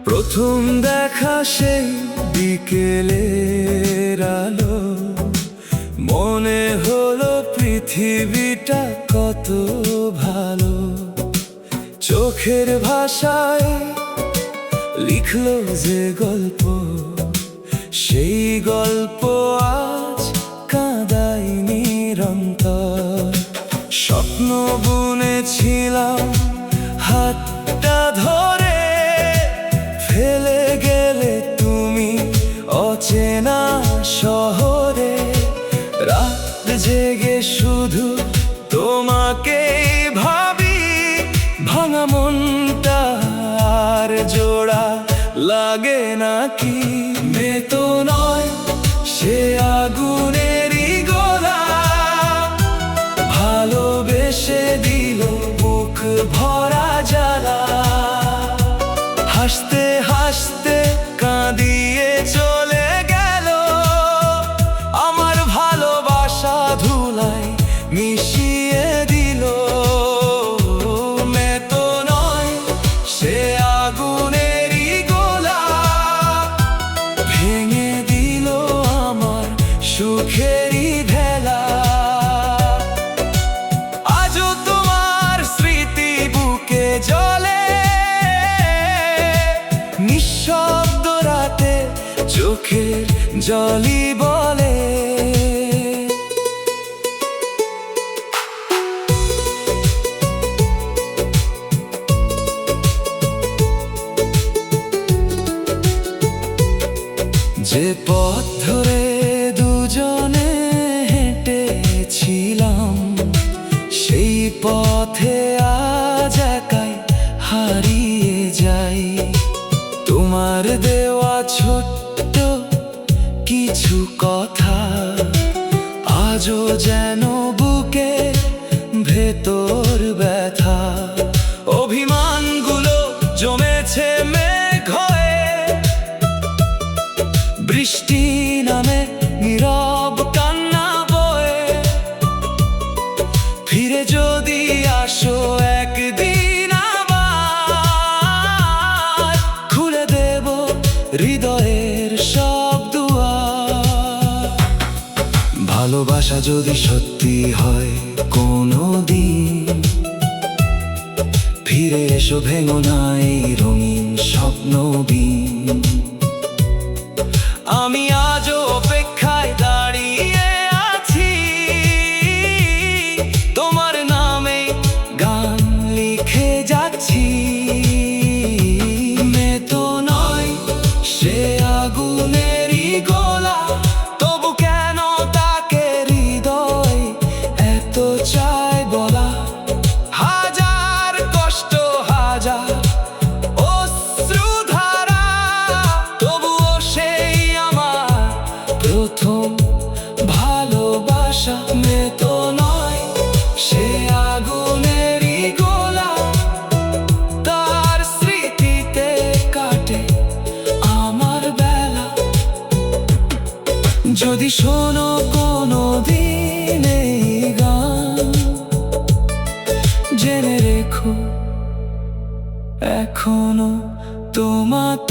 প্রথম দেখা সেই বিকেলের আলো, মনে হলো পৃথিবীটা কত ভালো। চোখের ভাষায় লিখলো যে গল্প, সেই গল্প আজ কাঁদাই নিরন্তর। স্বপ্ন বুনেছিলাম হাতটা ধরে, ফেলে গেলে তুমি অচেনা শহরে। রাত জেগে শুধু তোমাকেই ভাবি, ভাঙা মনটা আর জোড়া লাগে নাকি। মেয়ে তো নয় সে আগুনেরই গোলা, ভালোবেসে দিল বুক ভরা জ্বালা। হাসতে হাসতে কাঁদিয়ে চলে গেল, আমার ভালোবাসা ধুলায় মিশিয়ে দিল। মেয়ে তো নয় সে আগুনেরই গোলা, ভেঙে দিল আমার সুখেরই ভেলা। আজও তোমার স্মৃতি বুকে জ্বলে, নিঃশব্দ রাতে চোখের জলই বলে। যে পথ ধরে দুজনে হেঁটেছিলাম, সেই পথে আজ একাই হারিয়ে যাই। তোমার দেওয়া ছোট্ট কিছু কথা আজও যেন বুকে ভেতর ব্যথা। অভিমানগুলো জমেছে মেঘ হয়ে, বৃষ্টি নামে নীরব কান্না বয়ে। ফিরে যদি আসো একদিন আবার, খুলে দেব হৃদয়ের সব দুয়ার। ভালোবাসা যদি সত্যি হয় কোনো দিন, ফিরে এসো ভেঙো না এই রঙিন স্বপ্নবিন। আমি আজও অপেক্ষায় দাঁড়িয়ে আছি, তোমার নামে গান লিখে যাচ্ছি। মেয়ে তো নয় সে আগুনেরই গোলা, তবু কেন তাকে হৃদয় এত চায় বলা। হাজার কষ্ট হাজার অশ্রুধারা, তবুও সেই আমার প্রথম ভালোবাসা। মেয়ে তো নয় সে আগুনেরই গোলা, তার স্মৃতিতে কাটে আমার বেলা। যদি শোনো কোনো দিন এই গান, জেনে রেখো এখনো তোমাকে